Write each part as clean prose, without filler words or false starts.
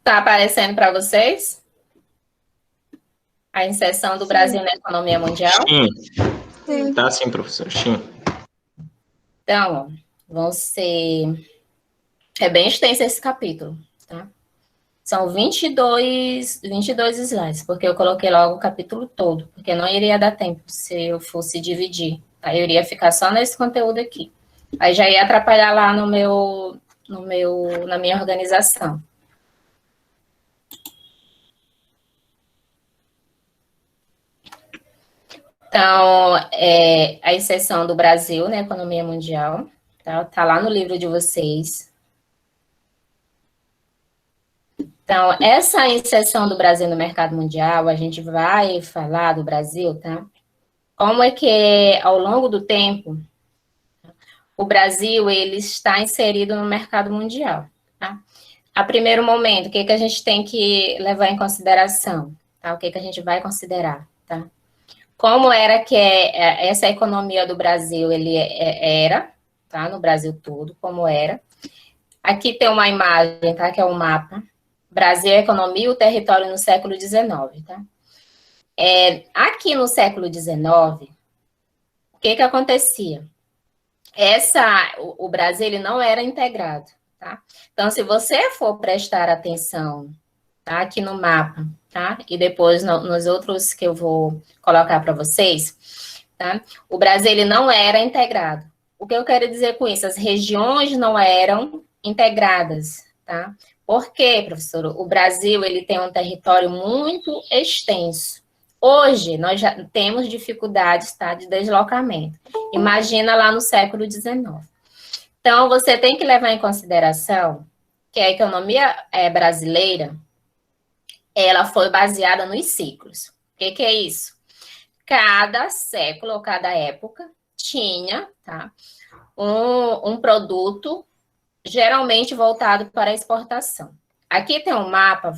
Está aparecendo para vocês a inserção do Brasil na economia mundial? Sim. Tá sim, professor. Sim. Então, vão ser... É bem extenso esse capítulo, tá? São 22 slides, porque eu coloquei logo o capítulo todo, porque não iria dar tempo se eu fosse dividir. Tá? Eu iria ficar só nesse conteúdo aqui. Aí já ia atrapalhar lá na minha organização. Então, a inserção do Brasil na economia mundial, tá lá no livro de vocês. Então, essa inserção do Brasil no mercado mundial, a gente vai falar do Brasil, tá? Como é que, ao longo do tempo, o Brasil, ele está inserido no mercado mundial, tá? A primeiro momento, o que a gente tem que levar em consideração, tá? O que a gente vai considerar, tá? Como era que essa economia do Brasil, ele era, tá? No Brasil todo, como era. Aqui tem uma imagem, tá? Que é um mapa. Brasil, economia e o território no século XIX, tá? Aqui no século XIX, o que acontecia? O Brasil, ele não era integrado, tá? Então, se você for prestar atenção, tá? Aqui no mapa, tá? E depois nos outros que eu vou colocar para vocês, tá? O Brasil, ele não era integrado. O que eu quero dizer com isso? As regiões não eram integradas, tá? Por quê, professor? O Brasil, ele tem um território muito extenso. Hoje, nós já temos dificuldades, tá, de deslocamento. Imagina lá no século XIX. Então, você tem que levar em consideração que a economia brasileira, ela foi baseada nos ciclos. O que é isso? Cada século ou cada época tinha, tá, um produto geralmente voltado para a exportação. Aqui tem um mapa,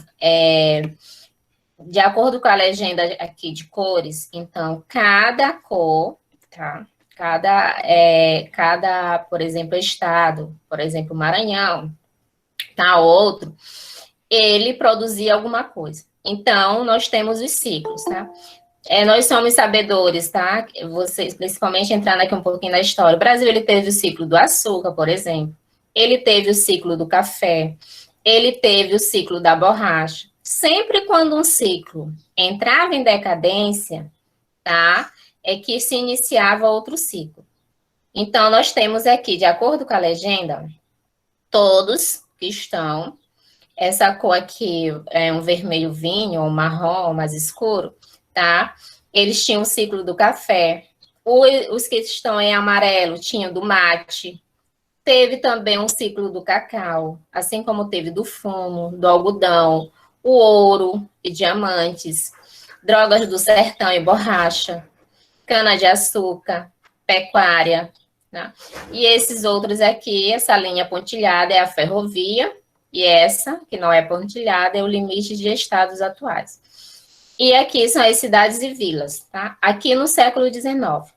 de acordo com a legenda aqui de cores, então, cada cor, tá? Cada, por exemplo, estado, por exemplo, Maranhão, tá? Outro, ele produzia alguma coisa. Então, nós temos os ciclos, tá? Nós somos sabedores, tá? Vocês, principalmente, entrando aqui um pouquinho na história. O Brasil, ele teve o ciclo do açúcar, por exemplo. Ele teve o ciclo do café. Ele teve o ciclo da borracha. Sempre quando um ciclo entrava em decadência, tá? É que se iniciava outro ciclo. Então, nós temos aqui, de acordo com a legenda, todos que estão, essa cor aqui é um vermelho vinho, ou marrom, mais escuro, tá? Eles tinham o ciclo do café. Os que estão em amarelo tinham do mate. Teve também um ciclo do cacau, assim como teve do fumo, do algodão, o ouro e diamantes, drogas do sertão e borracha, cana-de-açúcar, pecuária, né? E esses outros aqui, essa linha pontilhada é a ferrovia, e essa, que não é pontilhada, é o limite de estados atuais. E aqui são as cidades e vilas, tá? Aqui no século XIX.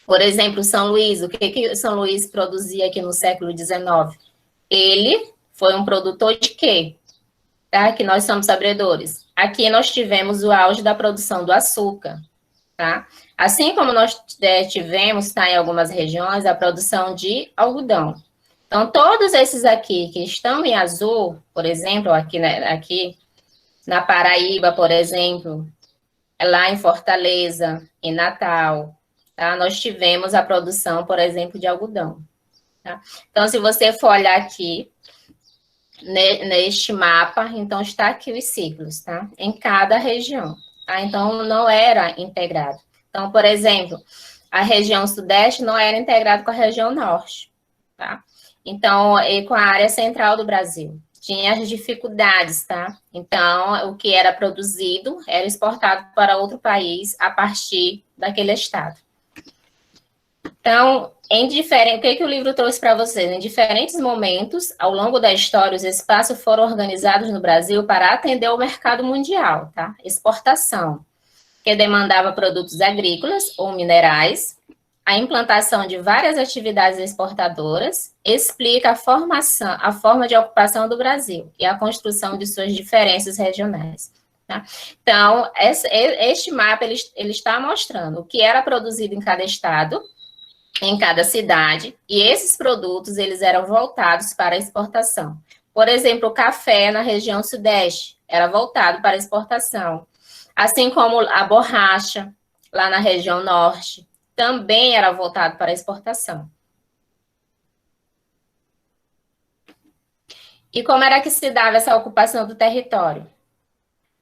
Por exemplo, São Luís, o que São Luís produzia aqui no século XIX? Ele foi um produtor de quê? Tá? Que nós somos sabedores. Aqui nós tivemos o auge da produção do açúcar, tá? Assim como nós tivemos, tá, em algumas regiões, a produção de algodão. Então, todos esses aqui que estão em azul, por exemplo, aqui na Paraíba, por exemplo, lá em Fortaleza, em Natal, tá? Nós tivemos a produção, por exemplo, de algodão. Tá? Então, se você for olhar aqui, neste mapa, então está aqui os ciclos, tá? Em cada região, tá? Então, não era integrado. Então, por exemplo, a região sudeste não era integrada com a região norte, tá? Então, e com a área central do Brasil. Tinha as dificuldades, tá? Então, o que era produzido era exportado para outro país a partir daquele estado. Então, o que o livro trouxe para vocês? Em diferentes momentos, ao longo da história, os espaços foram organizados no Brasil para atender o mercado mundial, tá? Exportação, que demandava produtos agrícolas ou minerais, a implantação de várias atividades exportadoras, explica a forma de ocupação do Brasil e a construção de suas diferenças regionais. Tá? Então, este mapa ele está mostrando o que era produzido em cada estado, em cada cidade, e esses produtos eles eram voltados para a exportação. Por exemplo, o café na região sudeste era voltado para a exportação, assim como a borracha lá na região norte também era voltado para a exportação. E como era que se dava essa ocupação do território?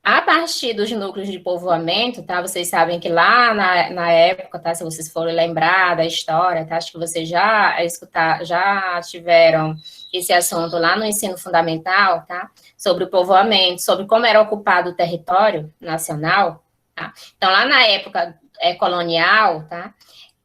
A partir dos núcleos de povoamento, tá? Vocês sabem que lá na época, tá? Se vocês forem lembrar da história, tá? Acho que vocês já tiveram esse assunto lá no ensino fundamental, tá? Sobre o povoamento, sobre como era ocupado o território nacional, tá? Então, lá na época colonial, tá?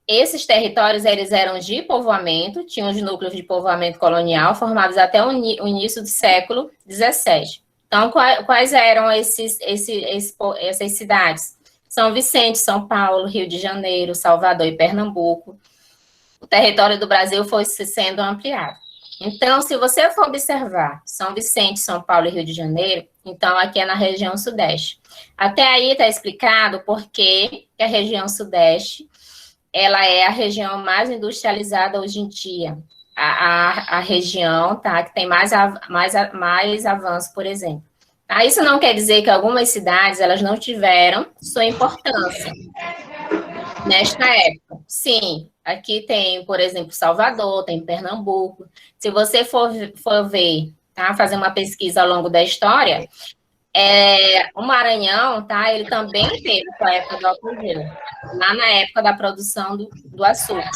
Esses territórios, eles eram de povoamento, tinham os núcleos de povoamento colonial, formados até o início do século XVII. Então, quais eram essas cidades? São Vicente, São Paulo, Rio de Janeiro, Salvador e Pernambuco. O território do Brasil foi sendo ampliado. Então, se você for observar São Vicente, São Paulo e Rio de Janeiro, então aqui é na região sudeste. Até aí está explicado por que a região sudeste ela é a região mais industrializada hoje em dia. A região, tá, que tem mais avanço, por exemplo. Tá? Isso não quer dizer que algumas cidades elas não tiveram sua importância nesta época. Sim, aqui tem, por exemplo, Salvador, tem Pernambuco. Se você for ver, tá, fazer uma pesquisa ao longo da história, o Maranhão, tá, ele também teve a época do álcool-gel, lá na época da produção do açúcar.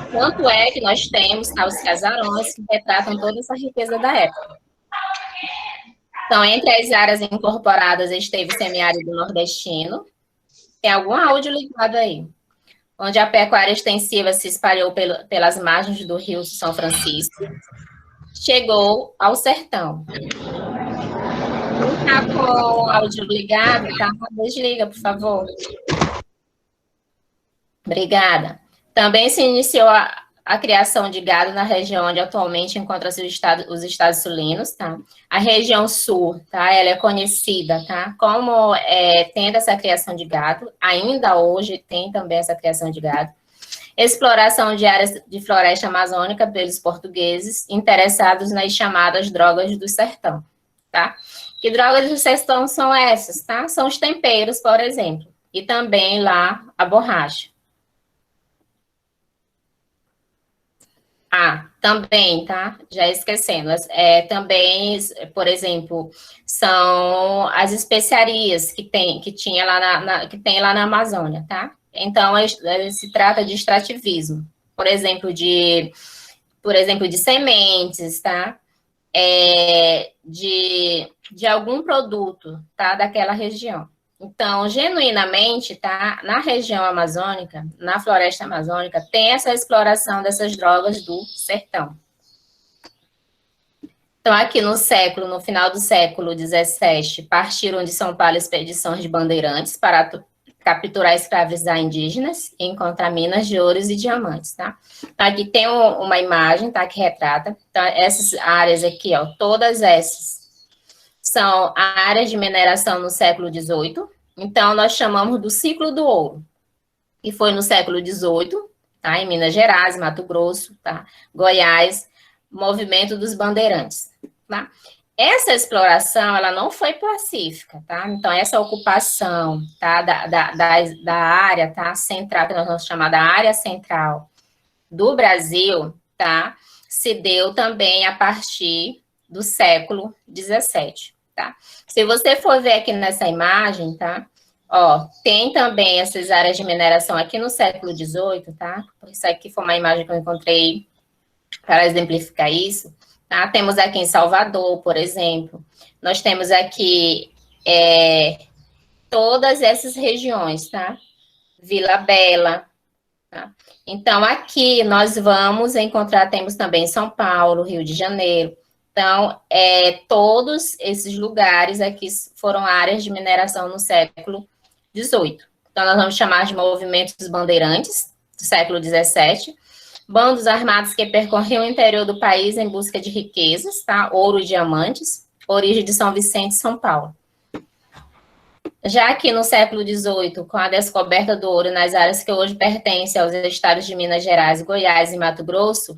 Tanto é que nós temos os casarões que retratam toda essa riqueza da época. Então, entre as áreas incorporadas esteve o semiárido nordestino. Tem algum áudio ligado aí? Onde a pecuária extensiva se espalhou pelas margens do Rio São Francisco. Chegou ao sertão. Não está com o áudio ligado, tá? Desliga, por favor. Obrigada. Também se iniciou a criação de gado na região onde atualmente encontram-se os estados sulinos, tá? A região sul, tá? Ela é conhecida, tá? Como tendo essa criação de gado, ainda hoje tem também essa criação de gado. Exploração de áreas de floresta amazônica pelos portugueses interessados nas chamadas drogas do sertão, tá? Que drogas do sertão são essas, tá? São os temperos, por exemplo, e também lá a borracha. Também, tá? Já esquecendo. Também, por exemplo, são as especiarias que tinha lá que tem lá na Amazônia, tá? Então, se trata de extrativismo. Por exemplo, de sementes, tá? De algum produto, tá? Daquela região. Então, genuinamente, tá? Na região amazônica, na floresta amazônica, tem essa exploração dessas drogas do sertão. Então, aqui no final do século XVII, partiram de São Paulo expedições de bandeirantes para capturar e escravizar indígenas e encontrar minas de ouros e diamantes, tá? Então, aqui tem uma imagem, tá? Que retrata. Então, essas áreas aqui, ó, todas essas são áreas de mineração no século XVIII, então nós chamamos do ciclo do ouro, que foi no século XVIII, tá? Em Minas Gerais, Mato Grosso, tá? Goiás, movimento dos bandeirantes, tá? Essa exploração, ela não foi pacífica, tá? Então, essa ocupação, tá? Da área, tá? Central, que nós vamos chamar da área central do Brasil, tá? Se deu também a partir do século XVII. Tá? Se você for ver aqui nessa imagem, tá? Ó, tem também essas áreas de mineração aqui no século XVIII, tá? Isso aqui foi uma imagem que eu encontrei para exemplificar isso, tá? Temos aqui em Salvador, por exemplo, nós temos aqui todas essas regiões, tá? Vila Bela, tá? Então, aqui nós vamos encontrar, temos também São Paulo, Rio de Janeiro. Então, todos esses lugares aqui foram áreas de mineração no século XVIII. Então, nós vamos chamar de movimentos bandeirantes, do século XVII, bandos armados que percorriam o interior do país em busca de riquezas, tá? Ouro e diamantes, origem de São Vicente e São Paulo. Já que no século XVIII, com a descoberta do ouro nas áreas que hoje pertencem aos estados de Minas Gerais, Goiás e Mato Grosso,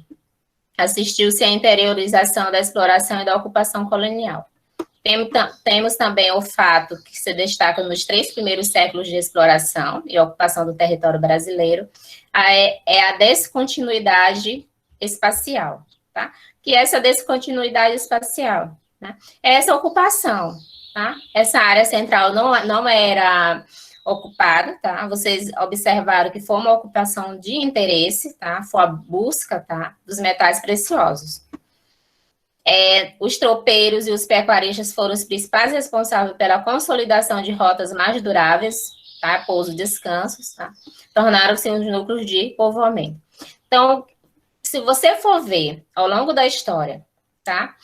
assistiu-se à interiorização da exploração e da ocupação colonial. Temos também o fato que se destaca nos 3 primeiros séculos de exploração e ocupação do território brasileiro, é a descontinuidade espacial, tá? Que é essa descontinuidade espacial, né? É essa ocupação, tá? Essa área central não era ocupada, tá? Vocês observaram que foi uma ocupação de interesse, tá? Foi a busca, tá? Dos metais preciosos. Os tropeiros e os pecuaristas foram os principais responsáveis pela consolidação de rotas mais duráveis, tá? Pouso, descansos, tá? Tornaram-se os núcleos de povoamento. Então, se você for ver ao longo da história, tá?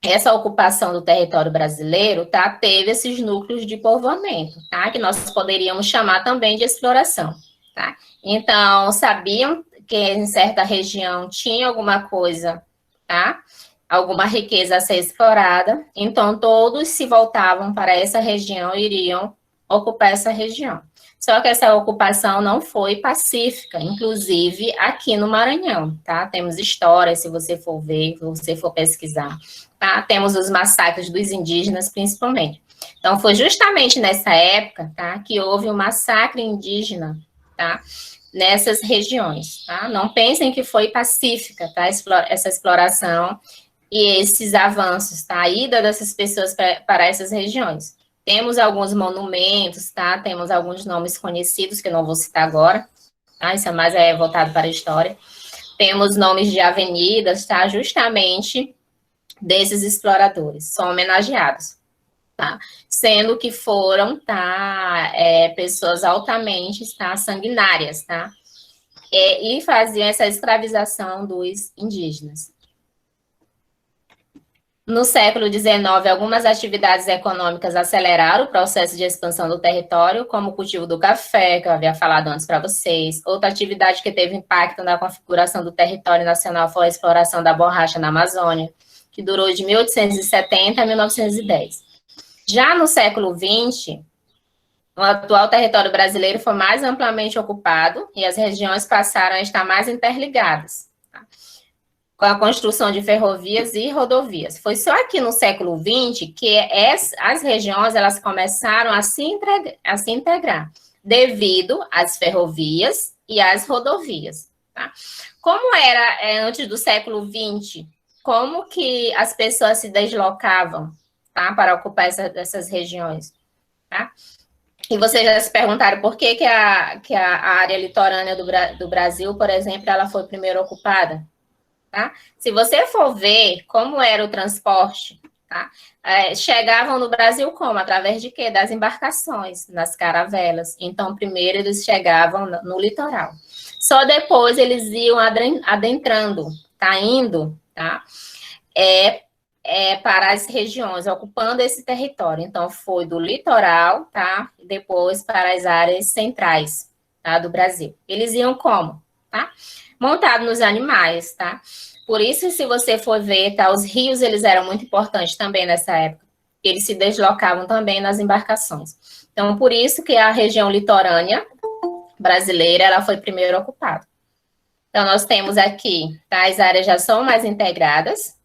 Essa ocupação do território brasileiro, tá? Teve esses núcleos de povoamento, tá? Que nós poderíamos chamar também de exploração, tá? Então, sabiam que em certa região tinha alguma coisa, tá? Alguma riqueza a ser explorada, então todos se voltavam para essa região e iriam ocupar essa região. Só que essa ocupação não foi pacífica, inclusive aqui no Maranhão, tá? Temos histórias, se você for ver, se você for pesquisar, tá? Temos os massacres dos indígenas, principalmente. Então, foi justamente nessa época, tá? Que houve um massacre indígena, tá? Nessas regiões, tá? Não pensem que foi pacífica, tá? Essa exploração e esses avanços, tá? A ida dessas pessoas para essas regiões. Temos alguns monumentos, tá? Temos alguns nomes conhecidos, que eu não vou citar agora, tá? Isso é mais voltado para a história. Temos nomes de avenidas, tá? Justamente desses exploradores, são homenageados, tá? Sendo que foram, tá? Pessoas altamente, tá? Sanguinárias, tá? E faziam essa escravização dos indígenas. No século XIX, algumas atividades econômicas aceleraram o processo de expansão do território, como o cultivo do café, que eu havia falado antes para vocês. Outra atividade que teve impacto na configuração do território nacional foi a exploração da borracha na Amazônia, que durou de 1870 a 1910. Já no século XX, o atual território brasileiro foi mais amplamente ocupado e as regiões passaram a estar mais interligadas, tá? Com a construção de ferrovias e rodovias. Foi só aqui no século XX que as regiões elas começaram a se integrar, devido às ferrovias e às rodovias, tá? Como era antes do século XX? Como que as pessoas se deslocavam, tá, para ocupar essas regiões, tá? E vocês já se perguntaram por que a área litorânea do Brasil, por exemplo, ela foi primeiro ocupada? Tá? Se você for ver como era o transporte, tá? Chegavam no Brasil como? Através de quê? Das embarcações, nas caravelas. Então, primeiro eles chegavam no litoral. Só depois eles iam adentrando, tá? Indo, tá? Para as regiões, ocupando esse território. Então, foi do litoral, tá? Depois para as áreas centrais, tá? Do Brasil. Eles iam como? Tá? Montado nos animais, tá? Por isso, se você for ver, tá? Os rios, eles eram muito importantes também nessa época. Eles se deslocavam também nas embarcações. Então, por isso que a região litorânea brasileira, ela foi primeiro ocupada. Então, nós temos aqui, tá? As áreas já são mais integradas,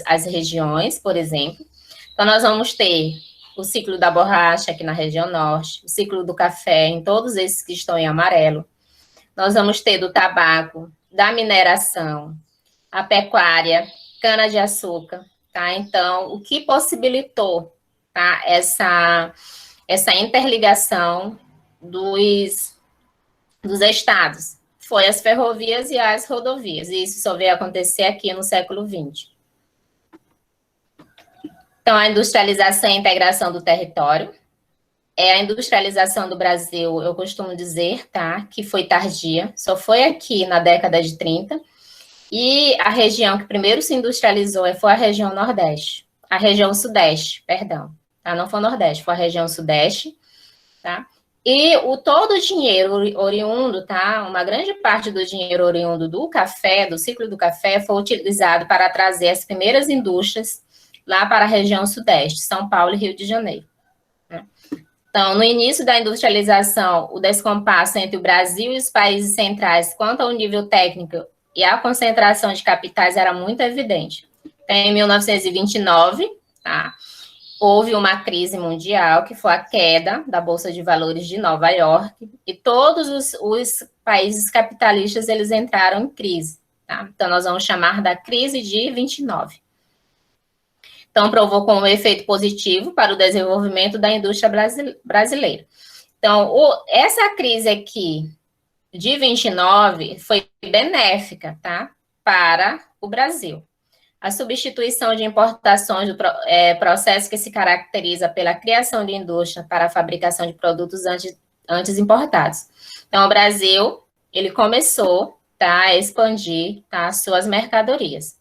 as regiões, por exemplo. Então, nós vamos ter o ciclo da borracha aqui na região norte, o ciclo do café em todos esses que estão em amarelo. Nós vamos ter do tabaco, da mineração, a pecuária, cana-de-açúcar, tá? Então, o que possibilitou, tá, essa interligação dos estados foi as ferrovias e as rodovias, e isso só veio acontecer aqui no século XX. Então, a industrialização e a integração do território. A industrialização do Brasil, eu costumo dizer, tá, que foi tardia, só foi aqui na década de 30, e a região que primeiro se industrializou foi a região Nordeste, a região Sudeste, perdão, tá, não foi o Nordeste, foi a região Sudeste, tá, E todo o dinheiro oriundo, tá? Uma grande parte do dinheiro oriundo do café, do ciclo do café, foi utilizado para trazer as primeiras indústrias lá para a região sudeste, São Paulo e Rio de Janeiro. Né? Então, no início da industrialização, o descompasso entre o Brasil e os países centrais quanto ao nível técnico e a concentração de capitais era muito evidente. Então, em 1929, tá? Houve uma crise mundial, que foi a queda da Bolsa de Valores de Nova York, e todos os países capitalistas, eles entraram em crise. Tá? Então, nós vamos chamar da crise de 29. Então, provocou um efeito positivo para o desenvolvimento da indústria brasileira. Então, essa crise aqui, de 29, foi benéfica, tá? Para o Brasil. A substituição de importações do processo que se caracteriza pela criação de indústria para a fabricação de produtos antes importados. Então, o Brasil, ele começou, tá, a expandir, tá, suas mercadorias.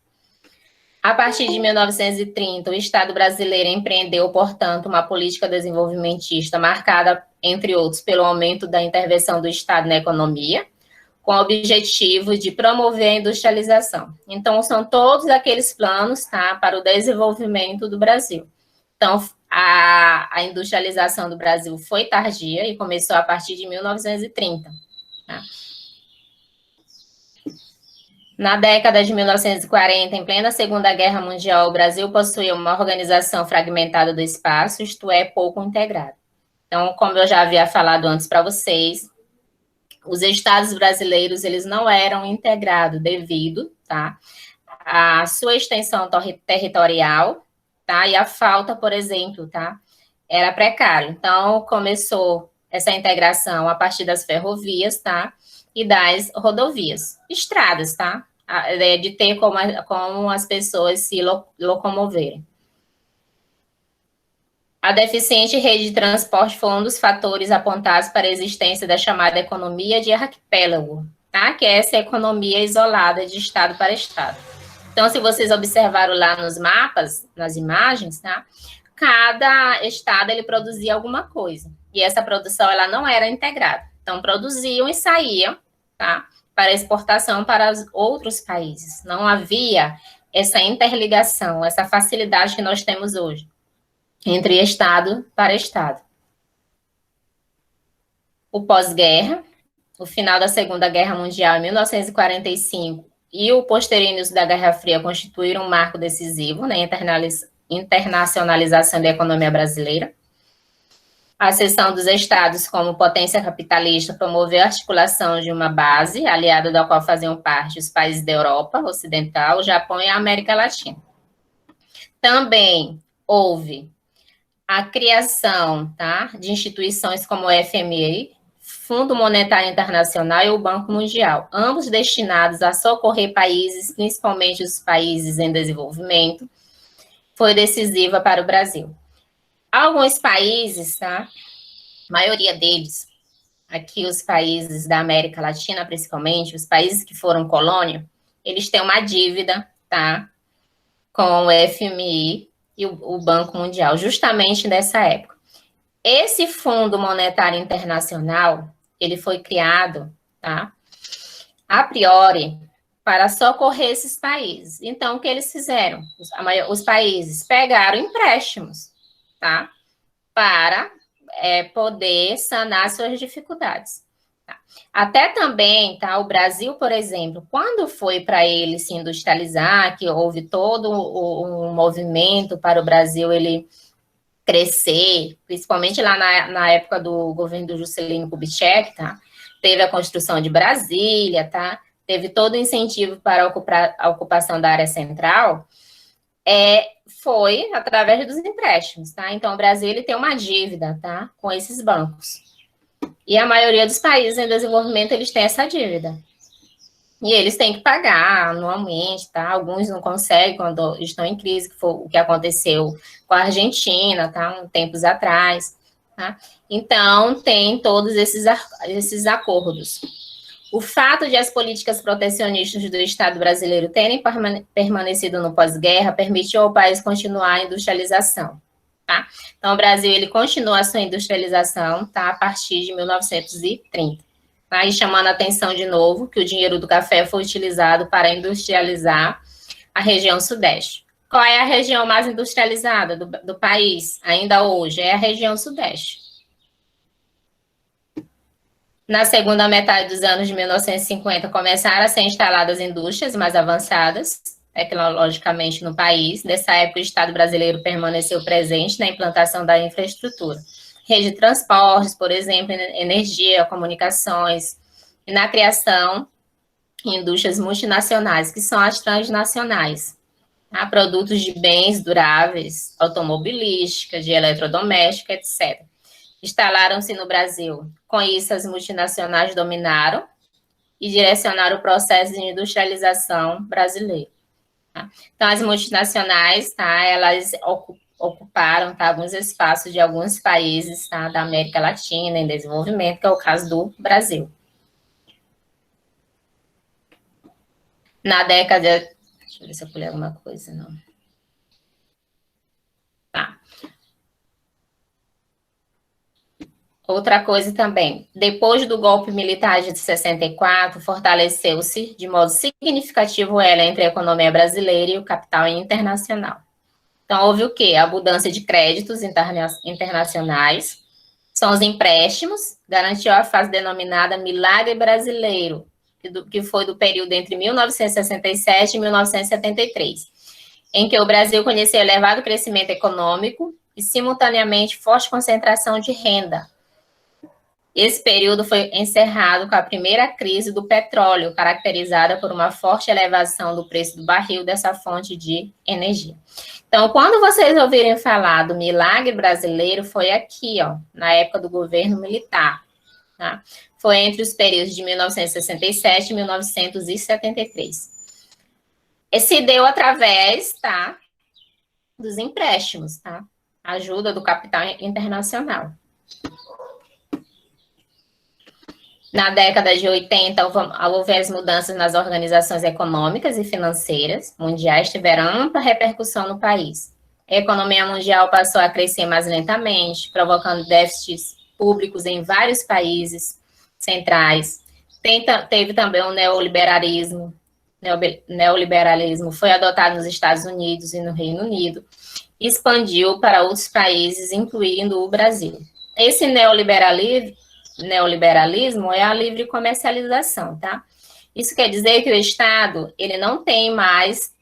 A partir de 1930, o Estado brasileiro empreendeu, portanto, uma política desenvolvimentista marcada, entre outros, pelo aumento da intervenção do Estado na economia, com o objetivo de promover a industrialização. Então, são todos aqueles planos, tá, para o desenvolvimento do Brasil. Então, a industrialização do Brasil foi tardia e começou a partir de 1930. Tá? Na década de 1940, em plena Segunda Guerra Mundial, o Brasil possuía uma organização fragmentada do espaço, isto é, pouco integrada. Então, como eu já havia falado antes para vocês, os estados brasileiros, eles não eram integrados devido, tá, à sua extensão territorial, tá, e a falta, por exemplo, tá, era precário. Então, começou essa integração a partir das ferrovias, tá, e das rodovias, estradas, tá, de ter como as pessoas se locomoverem. A deficiente rede de transporte foi um dos fatores apontados para a existência da chamada economia de arquipélago, tá? Que é essa economia isolada de estado para estado. Então, se vocês observaram lá nos mapas, nas imagens, tá? Cada estado, ele produzia alguma coisa. E essa produção, ela não era integrada. Então, produziam e saíam, tá? Para exportação para os outros países. Não havia essa interligação, essa facilidade que nós temos hoje entre estado para estado. O pós-guerra, o final da Segunda Guerra Mundial em 1945 e o posterior início da Guerra Fria constituíram um marco decisivo na internacionalização da economia brasileira. A seção dos estados como potência capitalista promoveu a articulação de uma base, aliada da qual faziam parte os países da Europa Ocidental, o Japão e a América Latina. Também houve a criação, tá, de instituições como o FMI, Fundo Monetário Internacional e o Banco Mundial, ambos destinados a socorrer países, principalmente os países em desenvolvimento, foi decisiva para o Brasil. Alguns países, tá, a maioria deles, aqui os países da América Latina, principalmente, os países que foram colônia, eles têm uma dívida, tá, com o FMI, e o Banco Mundial, justamente nessa época. Esse Fundo Monetário Internacional, ele foi criado, tá, a priori, para socorrer esses países. Então, o que eles fizeram? Os países pegaram empréstimos, tá, para poder sanar suas dificuldades. Tá? Até também, tá, o Brasil, por exemplo, quando foi para ele se industrializar, que houve todo um movimento para o Brasil ele crescer, principalmente lá na época do governo do Juscelino Kubitschek, tá? Teve a construção de Brasília, tá? Teve todo o incentivo para a ocupação da área central, foi através dos empréstimos, tá? Então, o Brasil ele tem uma dívida, tá, com esses bancos. E a maioria dos países em desenvolvimento, eles têm essa dívida. E eles têm que pagar anualmente, tá? Alguns não conseguem quando estão em crise, que foi o que aconteceu com a Argentina, tá? Tempos atrás, tá? Então, tem todos esses acordos. O fato de as políticas protecionistas do Estado brasileiro terem permanecido no pós-guerra permitiu ao país continuar a industrialização, tá? Então, o Brasil, ele continua a sua industrialização, tá? A partir de 1930. Tá? E chamando a atenção de novo que o dinheiro do café foi utilizado para industrializar a região sudeste. Qual é a região mais industrializada do país, ainda hoje? É a região sudeste. Na segunda metade dos anos de 1950, começaram a ser instaladas indústrias mais avançadas, tecnologicamente, no país. Nessa época, o Estado brasileiro permaneceu presente na implantação da infraestrutura. Rede de transportes, por exemplo, energia, comunicações, e na criação de indústrias multinacionais, que são as transnacionais. Tá? Produtos de bens duráveis, automobilística, de eletrodoméstica, etc. Instalaram-se no Brasil. Com isso, as multinacionais dominaram e direcionaram o processo de industrialização brasileiro. Tá? Então, as multinacionais, tá, elas ocuparam, tá, alguns espaços de alguns países, tá, da América Latina em desenvolvimento, que é o caso do Brasil. Na década... Deixa eu ver se eu pulei alguma coisa, não. Tá. Outra coisa também, depois do golpe militar de 64, fortaleceu-se de modo significativo o elo entre a economia brasileira e o capital internacional. Então, houve o quê? A abundância de créditos internacionais, são os empréstimos, garantiu a fase denominada Milagre Brasileiro, que foi do período entre 1967 e 1973, em que o Brasil conheceu elevado crescimento econômico e, simultaneamente, forte concentração de renda. Esse período foi encerrado com a primeira crise do petróleo, caracterizada por uma forte elevação do preço do barril dessa fonte de energia. Então, quando vocês ouvirem falar do milagre brasileiro, foi aqui, ó, na época do governo militar, tá? Foi entre os períodos de 1967 e 1973. Esse deu através, tá, dos empréstimos, tá? Ajuda do capital internacional. Na década de 80, houve as mudanças nas organizações econômicas e financeiras mundiais, tiveram ampla repercussão no país. A economia mundial passou a crescer mais lentamente, provocando déficits públicos em vários países centrais. Teve também o neoliberalismo. Neoliberalismo foi adotado nos Estados Unidos e no Reino Unido, e expandiu para outros países, incluindo o Brasil. Esse neoliberalismo é a livre comercialização, tá? Isso quer dizer que o Estado, ele não tem mais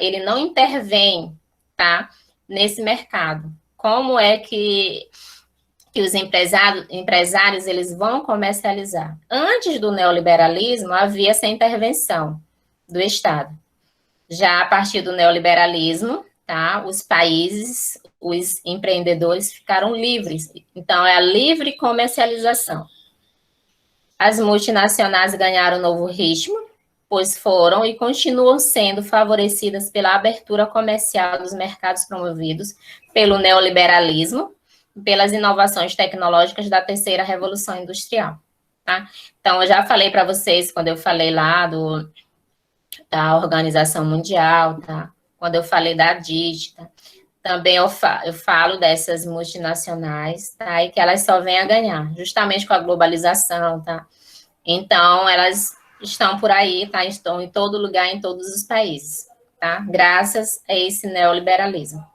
ele não intervém, tá, nesse mercado. Como é que os empresários eles vão comercializar? Antes do neoliberalismo, havia essa intervenção do Estado. Já a partir do neoliberalismo, tá, os países, os empreendedores ficaram livres. Então, é a livre comercialização. As multinacionais ganharam um novo ritmo, pois foram e continuam sendo favorecidas pela abertura comercial dos mercados promovidos pelo neoliberalismo e pelas inovações tecnológicas da terceira revolução industrial. Tá? Então, eu já falei para vocês, quando eu falei lá da Organização Mundial, tá? Quando eu falei da DIT, tá? Também eu falo dessas multinacionais, tá? E que elas só vêm a ganhar, justamente com a globalização, tá? Então, elas estão por aí, tá? Estão em todo lugar, em todos os países, tá? Graças a esse neoliberalismo.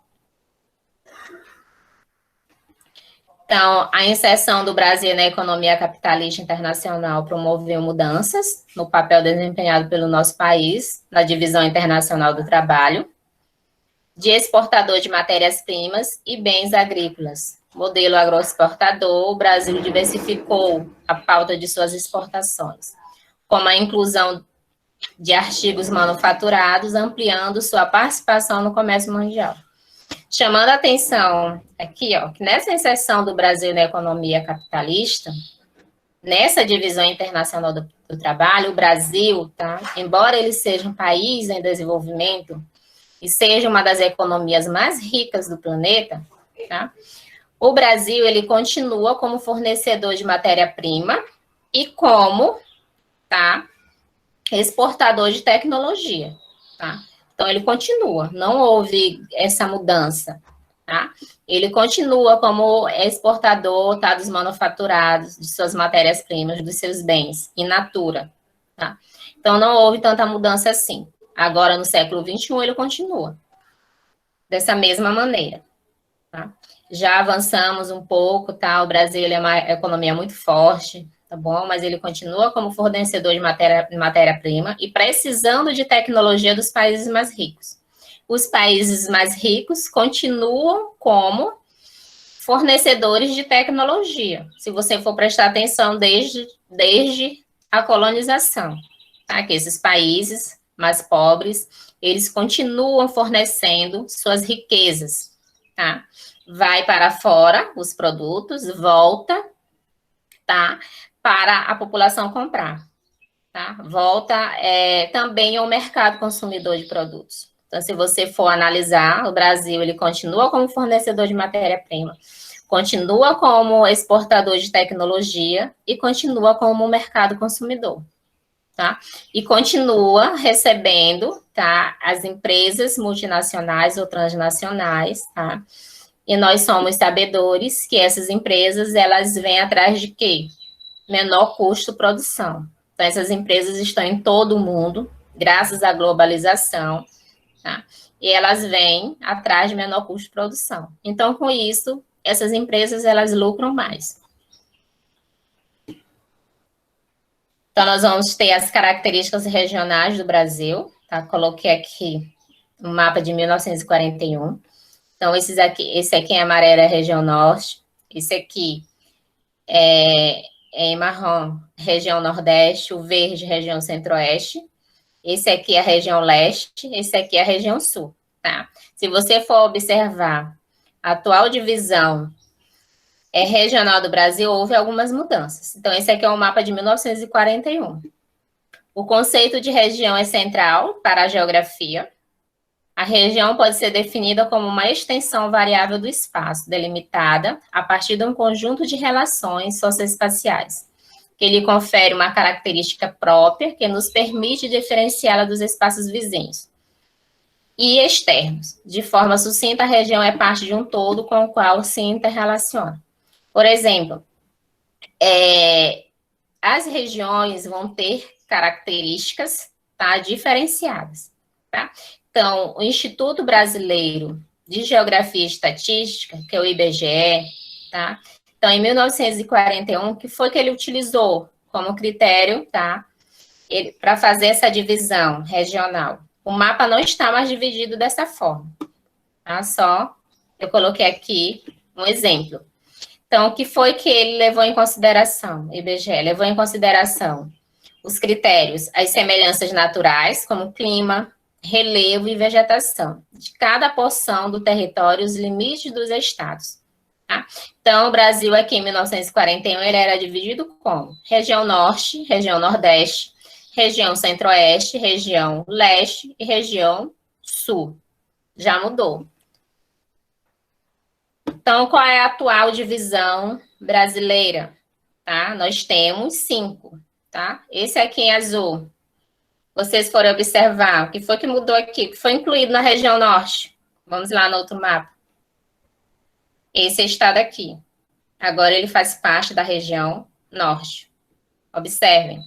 Então, a inserção do Brasil na economia capitalista internacional promoveu mudanças no papel desempenhado pelo nosso país na divisão internacional do trabalho, de exportador de matérias-primas e bens agrícolas. Modelo agroexportador, o Brasil diversificou a pauta de suas exportações, como a inclusão de artigos manufaturados, ampliando sua participação no comércio mundial. Chamando a atenção aqui, ó, que nessa inserção do Brasil na economia capitalista, nessa divisão internacional do trabalho, o Brasil, tá, embora ele seja um país em desenvolvimento e seja uma das economias mais ricas do planeta, tá, o Brasil, ele continua como fornecedor de matéria-prima e como, tá, exportador de tecnologia, tá? Então, ele continua, não houve essa mudança, tá? Ele continua como exportador, tá, dos manufaturados, de suas matérias-primas, dos seus bens, in natura, tá? Então, não houve tanta mudança assim. Agora, no século XXI, ele continua dessa mesma maneira, tá? Já avançamos um pouco, tá? O Brasil ele é uma economia muito forte, tá bom? Mas ele continua como fornecedor de matéria-prima e precisando de tecnologia dos países mais ricos. Os países mais ricos continuam como fornecedores de tecnologia, se você for prestar atenção desde a colonização, tá? Que esses países mais pobres, eles continuam fornecendo suas riquezas, tá? Vai para fora os produtos, volta, tá? Para a população comprar, tá? Volta também ao mercado consumidor de produtos. Então, se você for analisar, o Brasil, ele continua como fornecedor de matéria-prima, continua como exportador de tecnologia e continua como mercado consumidor, tá? E continua recebendo, tá, as empresas multinacionais ou transnacionais, tá? E nós somos sabedores que essas empresas, elas vêm atrás de quê? Menor custo de produção. Então, essas empresas estão em todo o mundo, graças à globalização, tá? E elas vêm atrás de menor custo de produção. Então, com isso, essas empresas, elas lucram mais. Então, nós vamos ter as características regionais do Brasil, tá? Coloquei aqui um mapa de 1941. Então, esse aqui em amarelo é a região norte, esse aqui é em marrom, região nordeste, o verde, região centro-oeste, esse aqui é a região leste, esse aqui é a região sul, tá? Se você for observar a atual divisão regional do Brasil, houve algumas mudanças. Então, esse aqui é um mapa de 1941. O conceito de região é central para a geografia. A região pode ser definida como uma extensão variável do espaço, delimitada a partir de um conjunto de relações socioespaciais, que lhe confere uma característica própria que nos permite diferenciá-la dos espaços vizinhos e externos. De forma sucinta, a região é parte de um todo com o qual se interrelaciona. Por exemplo, as regiões vão ter características, tá, diferenciadas, tá? Então, o Instituto Brasileiro de Geografia e Estatística, que é o IBGE, tá? Então, em 1941, que foi que ele utilizou como critério, tá? Para fazer essa divisão regional. O mapa não está mais dividido dessa forma, tá? Só eu coloquei aqui um exemplo. Então, o que foi que ele levou em consideração, o IBGE? Levou em consideração os critérios, as semelhanças naturais, como clima, relevo e vegetação, de cada porção do território, os limites dos estados. Tá? Então, o Brasil aqui em 1941, ele era dividido como região norte, região nordeste, região centro-oeste, região leste e região sul. Já mudou. Então, qual é a atual divisão brasileira? Tá? Nós temos 5, tá? Esse aqui em azul. Vocês forem observar, o que foi que mudou aqui? O que foi incluído na região norte? Vamos lá no outro mapa. Esse estado aqui. Agora ele faz parte da região norte. Observem.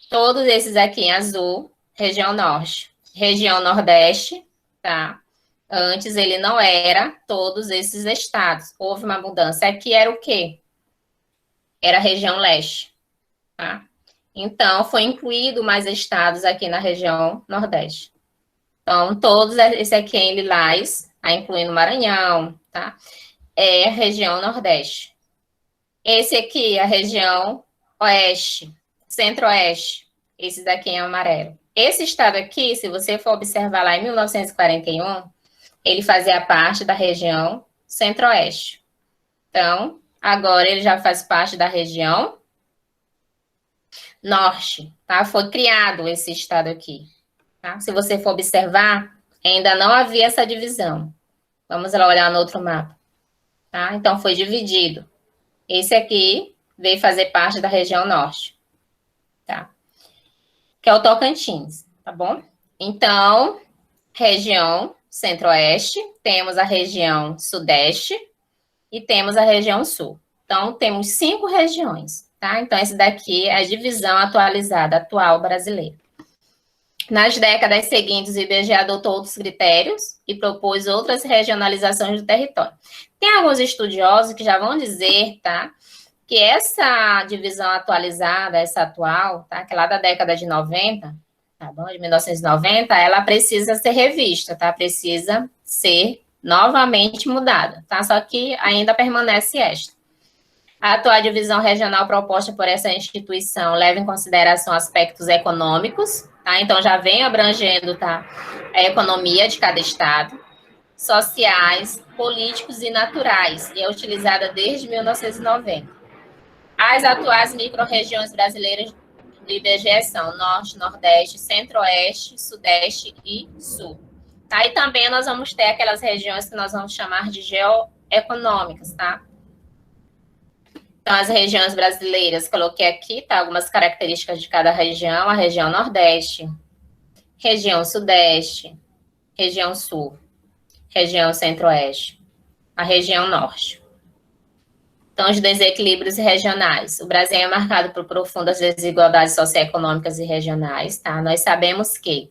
Todos esses aqui em azul, região norte. Região nordeste, tá? Antes ele não era todos esses estados. Houve uma mudança. Aqui era o quê? Era a região leste, tá? Então, foi incluído mais estados aqui na região nordeste. Então, todos esse aqui em lilás, incluindo Maranhão, tá? É a região nordeste. Esse aqui é a região oeste, centro-oeste. Esse daqui em amarelo. Esse estado aqui, se você for observar lá em 1941, ele fazia parte da região centro-oeste. Então, agora ele já faz parte da região norte, tá? Foi criado esse estado aqui, tá? Se você for observar, ainda não havia essa divisão. Vamos lá olhar no outro mapa, tá? Então, foi dividido. Esse aqui veio fazer parte da região norte, tá? Que é o Tocantins, tá bom? Então, região centro-oeste, temos a região sudeste e temos a região sul. Então, temos 5 regiões, tá? Então, esse daqui é a divisão atualizada, atual brasileira. Nas décadas seguintes, o IBGE adotou outros critérios e propôs outras regionalizações do território. Tem alguns estudiosos que já vão dizer, tá, que essa divisão atualizada, essa atual, tá, que é lá da década de 90, tá bom, de 1990, ela precisa ser revista, tá, precisa ser novamente mudada, tá, só que ainda permanece esta. A atual divisão regional proposta por essa instituição leva em consideração aspectos econômicos, tá? Então, já vem abrangendo, tá, a economia de cada estado, sociais, políticos e naturais, e é utilizada desde 1990. As atuais micro-regiões brasileiras do IBGE são Norte, Nordeste, Centro-Oeste, Sudeste e Sul. Tá? E também nós vamos ter aquelas regiões que nós vamos chamar de geoeconômicas, tá? Então, as regiões brasileiras, coloquei aqui, tá? Algumas características de cada região. A região Nordeste, região Sudeste, região Sul, região Centro-Oeste, a região Norte. Então, os desequilíbrios regionais. O Brasil é marcado por profundas desigualdades socioeconômicas e regionais, tá? Nós sabemos que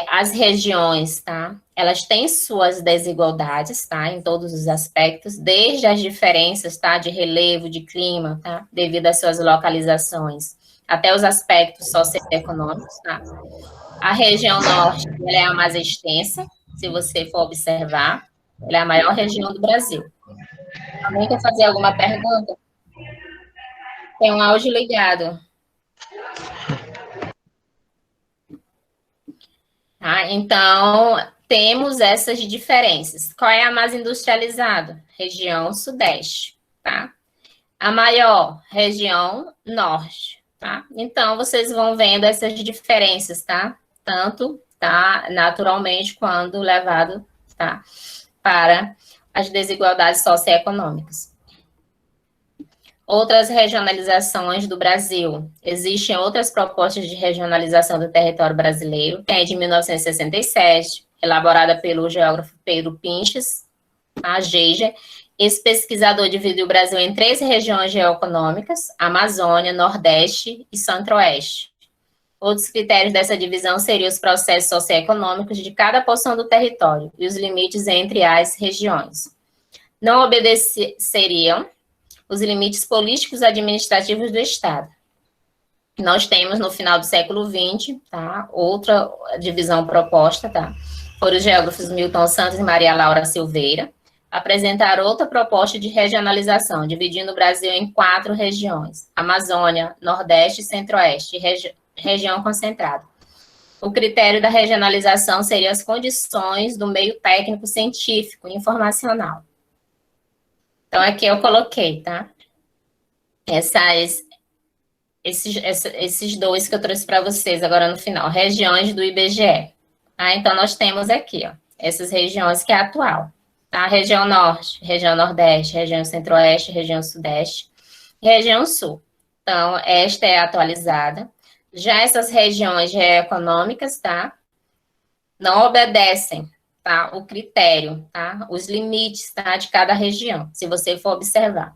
as regiões, tá? Elas têm suas desigualdades, tá? Em todos os aspectos, desde as diferenças, tá? De relevo, de clima, tá? Devido às suas localizações, até os aspectos socioeconômicos, tá? A região norte, ela é a mais extensa, se você for observar, ela é a maior região do Brasil. Alguém quer fazer alguma pergunta? Tem um áudio ligado. Tá? Então, temos essas diferenças. Qual é a mais industrializada? Região sudeste, tá? A maior, região norte, tá? Então, vocês vão vendo essas diferenças, tá? Tanto, tá? Naturalmente, quando levado, tá? Para as desigualdades socioeconômicas. Outras regionalizações do Brasil. Existem outras propostas de regionalização do território brasileiro. Tem a de 1967, elaborada pelo geógrafo Pedro Pinches, a GEIJA. Esse pesquisador dividiu o Brasil em 3 regiões geoeconômicas: Amazônia, Nordeste e Centro-Oeste. Outros critérios dessa divisão seriam os processos socioeconômicos de cada porção do território e os limites entre as regiões. Não obedeceriam os limites políticos administrativos do Estado. Nós temos, no final do século XX, tá, outra divisão proposta, tá, foram os geógrafos Milton Santos e Maria Laura Silveira, apresentaram outra proposta de regionalização, dividindo o Brasil em 4 regiões: Amazônia, Nordeste e Centro-Oeste, região concentrada. O critério da regionalização seria as condições do meio técnico, científico e informacional. Então, aqui eu coloquei, tá? Esses 2 que eu trouxe para vocês agora no final, regiões do IBGE. Tá? Então, nós temos aqui, ó, essas regiões que é atual. Tá? Região Norte, região Nordeste, região Centro-Oeste, região Sudeste, região Sul. Então, esta é atualizada. Já essas regiões geoeconômicas, tá? Não obedecem, tá? O critério, tá? Os limites, tá? De cada região, se você for observar.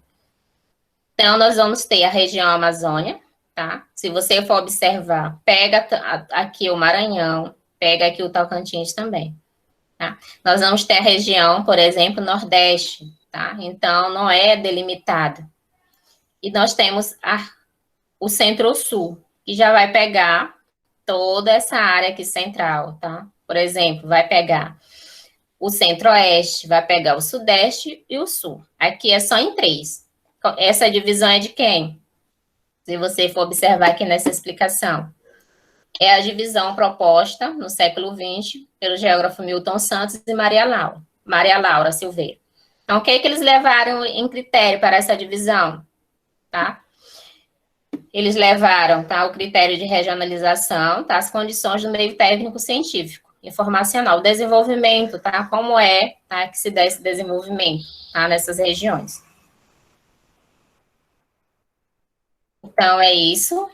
Então, nós vamos ter a região Amazônia, tá? Se você for observar, pega aqui o Maranhão, pega aqui o Tocantins também, tá? Nós vamos ter a região, por exemplo, Nordeste, tá? Então, não é delimitada. E nós temos o Centro-Sul, que já vai pegar toda essa área aqui central, tá? Por exemplo, vai pegar o Centro-Oeste, vai pegar o Sudeste e o Sul. Aqui é só em 3. Essa divisão é de quem? Se você for observar aqui nessa explicação. É a divisão proposta no século XX pelo geógrafo Milton Santos e Maria Laura Silveira. Então, o que é que eles levaram em critério para essa divisão? Tá? Eles levaram, tá, o critério de regionalização, tá, as condições do meio técnico-científico, informacional, desenvolvimento, tá, como é, tá, que se dá esse desenvolvimento, tá, nessas regiões. Então, é isso.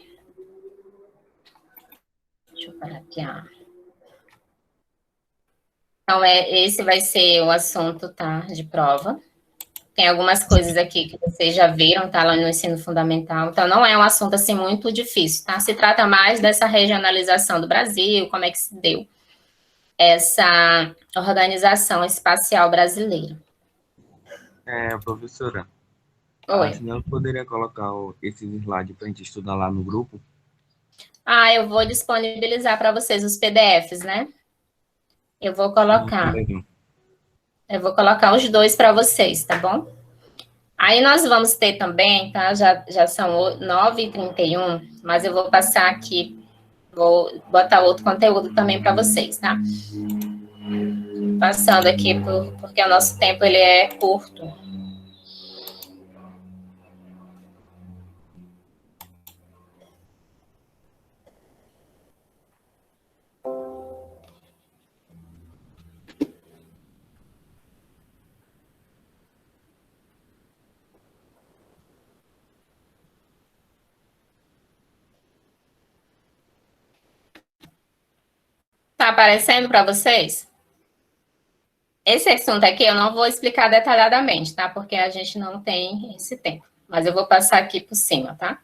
Deixa eu parar aqui, ó. Então, esse vai ser o assunto, tá, de prova. Tem algumas coisas aqui que vocês já viram, tá, lá no ensino fundamental. Então, não é um assunto, assim, muito difícil, tá? Se trata mais dessa regionalização do Brasil, como é que se deu essa organização espacial brasileira. Professora, Oi. senão eu poderia colocar esses slides para a gente estudar lá no grupo? Eu vou disponibilizar para vocês os PDFs, né? Eu vou colocar. Eu vou colocar os dois para vocês, tá bom? Aí nós vamos ter também, tá? Já são 9h31, mas eu vou passar aqui, vou botar outro conteúdo também para vocês, tá? Passando aqui, porque o nosso tempo ele é curto. Tá aparecendo para vocês? Esse assunto aqui eu não vou explicar detalhadamente, tá? Porque a gente não tem esse tempo. Mas eu vou passar aqui por cima, tá?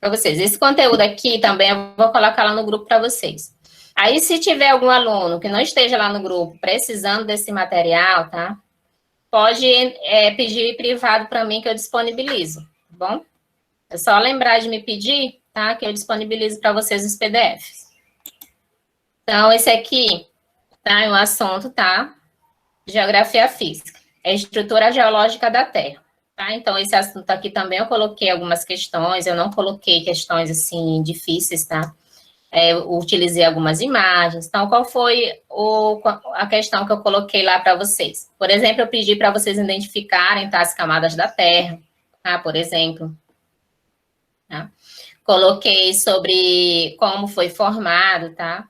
Para vocês. Esse conteúdo aqui também eu vou colocar lá no grupo para vocês. Aí, se tiver algum aluno que não esteja lá no grupo precisando desse material, tá? Pode pedir privado para mim que eu disponibilizo, tá bom? É só lembrar de me pedir, tá? Que eu disponibilizo para vocês os PDFs. Então, esse aqui, tá? É um assunto, tá? Geografia física. É a estrutura geológica da Terra, tá? Então, esse assunto aqui também eu coloquei algumas questões, eu não coloquei questões, assim, difíceis, tá? Eu utilizei algumas imagens. Então, qual foi a questão que eu coloquei lá para vocês? Por exemplo, eu pedi para vocês identificarem, tá, as camadas da Terra, tá? Por exemplo. Tá? Coloquei sobre como foi formado, tá?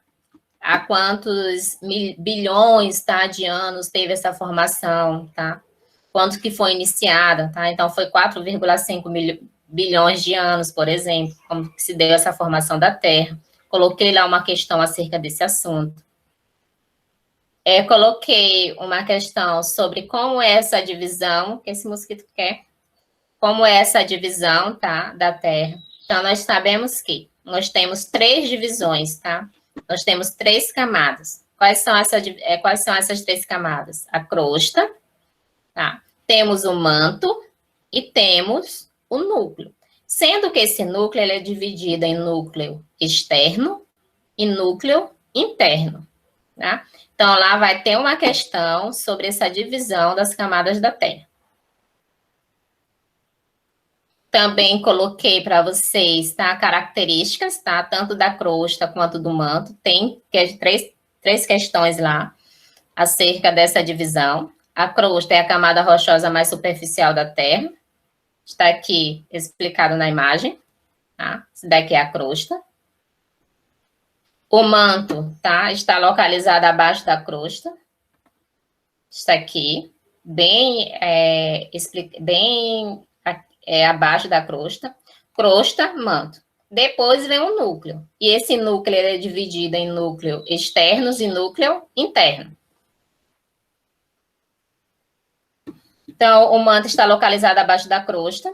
Há quantos bilhões, tá, de anos teve essa formação, tá? Quanto que foi iniciada, tá? Então, foi 4,5 bilhões de anos, por exemplo, como que se deu essa formação da Terra. Coloquei lá uma questão acerca desse assunto. Coloquei uma questão sobre como é essa divisão, que esse mosquito quer, como é essa divisão, tá, da Terra. Então, nós sabemos que nós temos 3 divisões, tá? Nós temos 3 camadas. Quais são essas 3 camadas? A crosta, tá? Temos o manto e temos o núcleo. Sendo que esse núcleo ele é dividido em núcleo externo e núcleo interno, tá? Então, lá vai ter uma questão sobre essa divisão das camadas da Terra. Também coloquei para vocês, tá, características, tá, tanto da crosta quanto do manto. Tem três questões lá acerca dessa divisão. A crosta é a camada rochosa mais superficial da Terra. Está aqui explicado na imagem, tá? Isso daqui é a crosta. O manto, tá, está localizado abaixo da crosta. Está aqui, bem abaixo da crosta. Crosta, manto. Depois vem o núcleo. E esse núcleo é dividido em núcleo externos e núcleo interno. Então, o manto está localizado abaixo da crosta.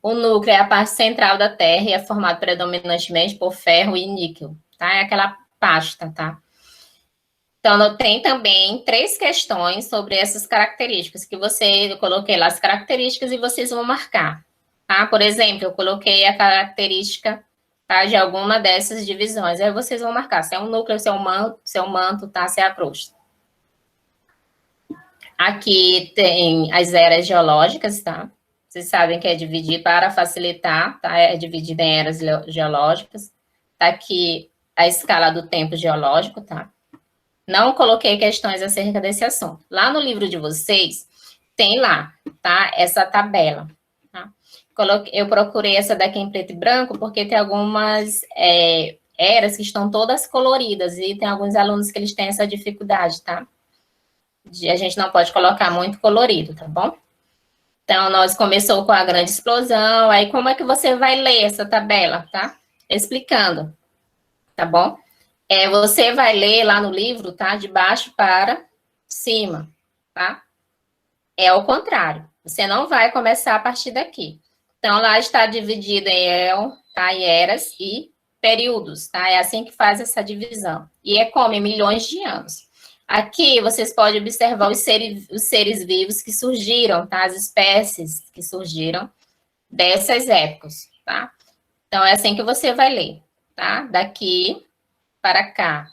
O núcleo é a parte central da Terra e é formado predominantemente por ferro e níquel, tá? É aquela pasta, tá? Então, tem também 3 questões sobre essas características, eu coloquei lá as características e vocês vão marcar, tá? Por exemplo, eu coloquei a característica, tá, de alguma dessas divisões, aí vocês vão marcar se é um núcleo, se é um manto, tá? Se é a crosta. Aqui tem as eras geológicas, tá? Vocês sabem que é dividir para facilitar, tá? É dividido em eras geológicas. Tá aqui a escala do tempo geológico, tá? Não coloquei questões acerca desse assunto. Lá no livro de vocês, tem lá, tá? Essa tabela, tá? Eu procurei essa daqui em preto e branco, porque tem algumas eras que estão todas coloridas, e tem alguns alunos que eles têm essa dificuldade, tá? A gente não pode colocar muito colorido, tá bom? Então, nós começou com a grande explosão, aí como é que você vai ler essa tabela, tá? Explicando, tá bom? Você vai ler lá no livro, tá? De baixo para cima, tá? É o contrário. Você não vai começar a partir daqui. Então, lá está dividido em tá? Em eras e períodos, tá? É assim que faz essa divisão. E como em milhões de anos. Aqui, vocês podem observar os seres vivos que surgiram, tá? As espécies que surgiram dessas épocas, tá? Então, é assim que você vai ler, tá? Daqui para cá.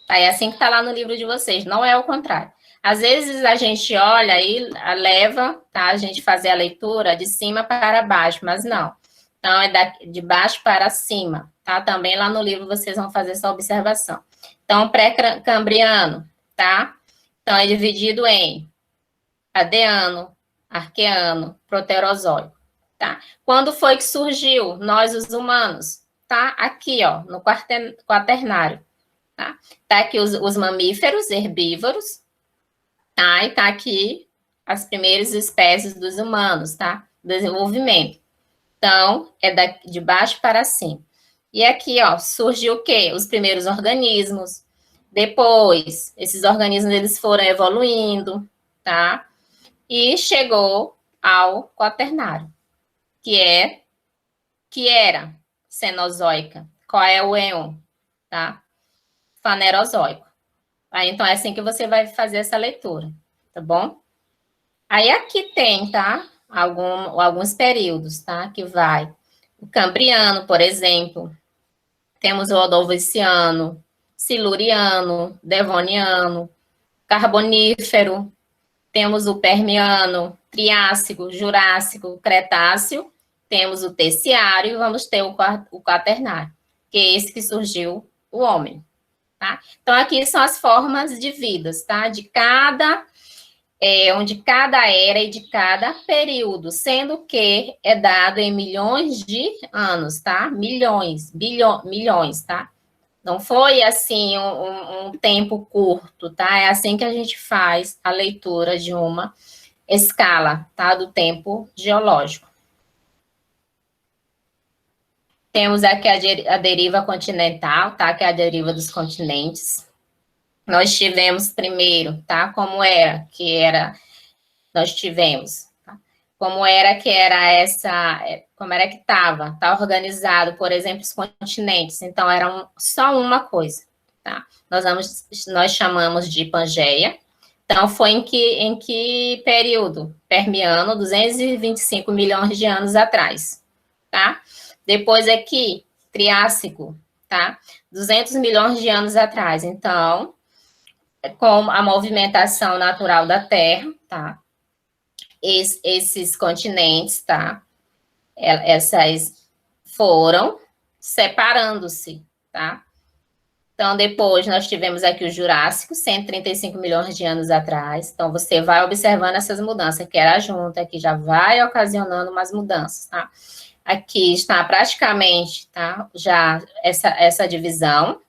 Tá? É assim que está lá no livro de vocês, não é o contrário. Às vezes a gente olha e leva, tá? A gente fazer a leitura de cima para baixo, mas não. Então, é de baixo para cima, tá? Também lá no livro vocês vão fazer essa observação. Então, pré-cambriano, tá? Então, é dividido em Adeano, Arqueano, Proterozoico, tá? Quando foi que surgiu nós, os humanos? Tá aqui, ó, no quaternário. Tá? Tá aqui os mamíferos herbívoros, tá? E tá aqui as primeiras espécies dos humanos, tá? Desenvolvimento. Então, é de baixo para cima. E aqui, ó, surgiu o quê? Os primeiros organismos. Depois, esses organismos, eles foram evoluindo, tá? E chegou ao quaternário, que era Cenozoica. Qual é o éon? Tá? Fanerozoico. Aí, então, é assim que você vai fazer essa leitura, tá bom? Aí, aqui tem, tá? Alguns períodos, tá? Que vai. O Cambriano, por exemplo. Temos o Ordoviciano, Siluriano, Devoniano, Carbonífero. Temos o Permiano, Triássico, Jurássico, Cretáceo. Temos o Terciário e vamos ter o Quaternário, que é esse que surgiu o homem. Tá? Então, aqui são as formas de vidas, tá? De cada era e de cada período, sendo que é dado em milhões de anos, tá? Milhões, milhões, tá? Não foi, assim, um tempo curto, tá? É assim que a gente faz a leitura de uma escala, tá? Do tempo geológico. Temos aqui a deriva continental, tá? Que é a deriva dos continentes. Nós tivemos primeiro, tá? Como era que estava, tá organizado, por exemplo, os continentes. Então, era só uma coisa, tá? Nós chamamos de Pangeia. Então, foi em que período? Permiano, 225 milhões de anos atrás, tá? Depois aqui, Triássico, tá? 200 milhões de anos atrás. Então, com a movimentação natural da Terra, tá? Esses continentes, tá? Essas foram separando-se, tá? Então, depois nós tivemos aqui o Jurássico, 135 milhões de anos atrás. Então, você vai observando essas mudanças, que era junto, aqui já vai ocasionando umas mudanças, tá? Aqui está praticamente, tá? Já essa divisão.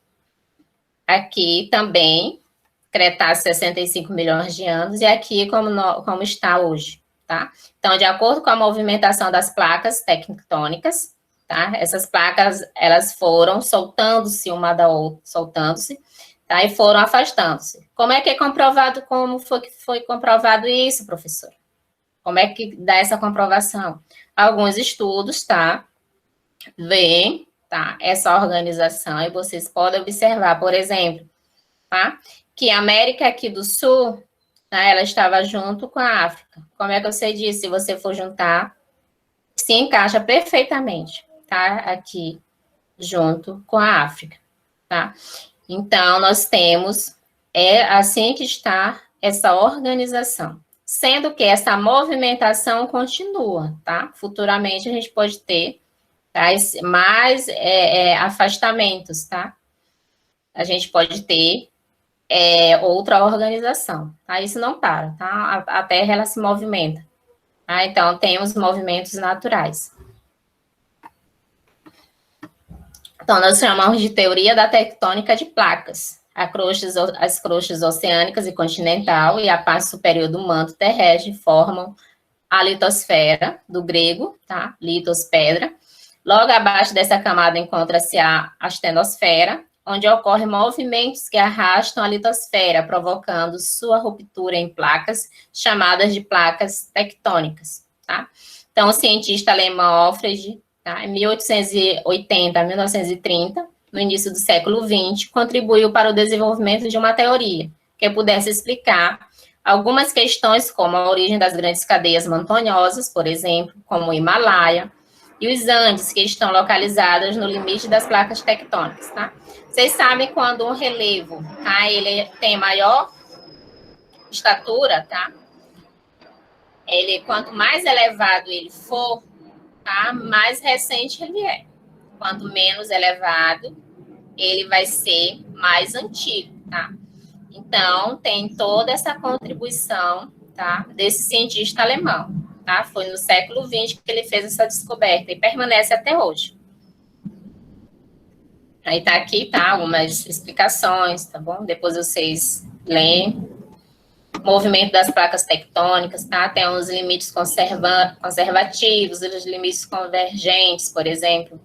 Aqui também, Cretáceo, 65 milhões de anos, e aqui como está hoje, tá? Então, de acordo com a movimentação das placas tectônicas, tá? Essas placas, elas foram soltando-se uma da outra, tá? E foram afastando-se. Como é que é comprovado, como foi comprovado isso, professor? Como é que dá essa comprovação? Alguns estudos, tá? Vêem, tá? Essa organização, e vocês podem observar, por exemplo, tá? Que a América aqui do Sul, tá? Ela estava junto com a África. Como é que eu sei disso? Se você for juntar, se encaixa perfeitamente, tá? Aqui, junto com a África, tá? Então, nós temos, assim que está essa organização. Sendo que essa movimentação continua, tá? Futuramente a gente pode ter, tá? Mais afastamentos, tá? A gente pode ter outra organização, tá? Isso não para, tá? A Terra, ela se movimenta, tá? Então, tem os movimentos naturais. Então, nós chamamos de teoria da tectônica de placas. As crostas oceânicas e continental e a parte superior do manto terrestre formam a litosfera, do grego, tá? Litos, pedra. Logo abaixo dessa camada encontra-se a astenosfera, onde ocorrem movimentos que arrastam a litosfera, provocando sua ruptura em placas, chamadas de placas tectônicas, tá? Então, o cientista alemão Alfred, tá, em 1880 a 1930, no início do século XX, contribuiu para o desenvolvimento de uma teoria que pudesse explicar algumas questões, como a origem das grandes cadeias montanhosas, por exemplo, como o Himalaia, e os Andes, que estão localizadas no limite das placas tectônicas, tá? Vocês sabem quando um relevo, tá, ele tem maior estatura, tá? Quanto mais elevado ele for, tá, mais recente ele é. Quanto menos elevado, ele vai ser mais antigo, tá? Então, tem toda essa contribuição, tá, desse cientista alemão, tá? Foi no século XX que ele fez essa descoberta e permanece até hoje. Aí tá aqui, tá, algumas explicações, tá bom? Depois vocês leem. Movimento das placas tectônicas, tá? Tem os limites conservativos, os limites convergentes, por exemplo.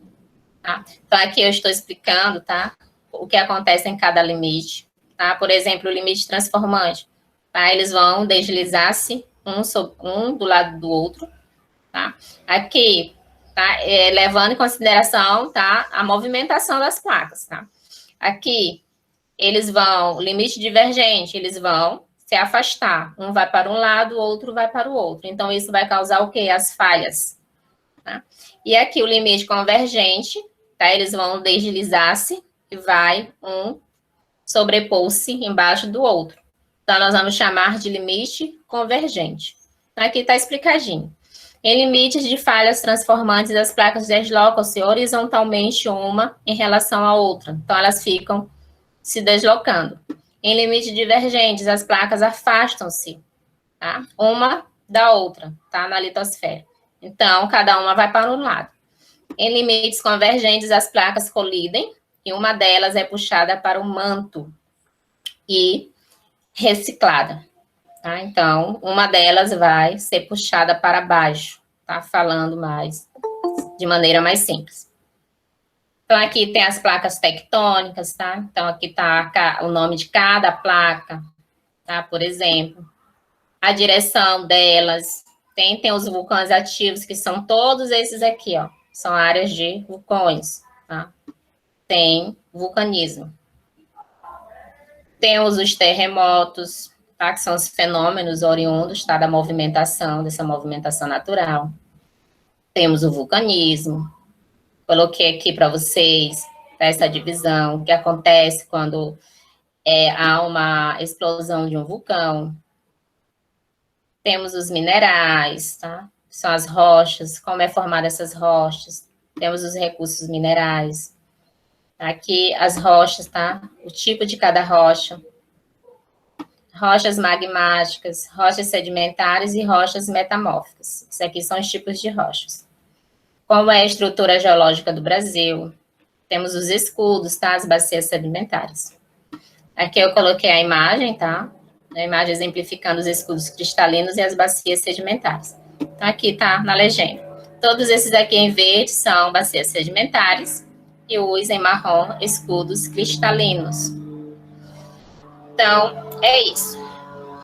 Tá? Então, aqui eu estou explicando, tá? O que acontece em cada limite, tá? Por exemplo, o limite transformante, tá? Eles vão deslizar-se um do lado do outro, tá? Aqui, tá? Levando em consideração, tá? A movimentação das placas, tá? Aqui, limite divergente, eles vão se afastar. Um vai para um lado, o outro vai para o outro. Então, isso vai causar o quê? As falhas, tá? E aqui, o limite convergente, tá? Eles vão deslizar-se e vai um sobrepor-se embaixo do outro. Então, nós vamos chamar de limite convergente. Então, aqui está explicadinho. Em limites de falhas transformantes, as placas deslocam-se horizontalmente uma em relação à outra. Então, elas ficam se deslocando. Em limites divergentes, as placas afastam-se, tá? Uma da outra, tá? Na litosfera. Então, cada uma vai para um lado. Em limites convergentes, as placas colidem e uma delas é puxada para o manto e reciclada, tá? Então, uma delas vai ser puxada para baixo, tá? Falando de maneira mais simples. Então, aqui tem as placas tectônicas, tá? Então, aqui está o nome de cada placa, tá? Por exemplo, a direção delas. Tem os vulcões ativos, que são todos esses aqui, ó. São áreas de vulcões, tá? Tem vulcanismo. Temos os terremotos, tá? Que são os fenômenos oriundos, tá? Dessa movimentação natural. Temos o vulcanismo. Coloquei aqui para vocês, tá, essa divisão, o que acontece quando há uma explosão de um vulcão. Temos os minerais, tá? São as rochas, como é formada essas rochas. Temos os recursos minerais. Aqui as rochas, tá? O tipo de cada rocha. Rochas magmáticas, rochas sedimentares e rochas metamórficas. Isso aqui são os tipos de rochas. Como é a estrutura geológica do Brasil. Temos os escudos, tá? As bacias sedimentares. Aqui eu coloquei a imagem, tá? A imagem exemplificando os escudos cristalinos e as bacias sedimentares. Então, aqui tá na legenda. Todos esses aqui em verde são bacias sedimentares e os em marrom, escudos cristalinos. Então, é isso.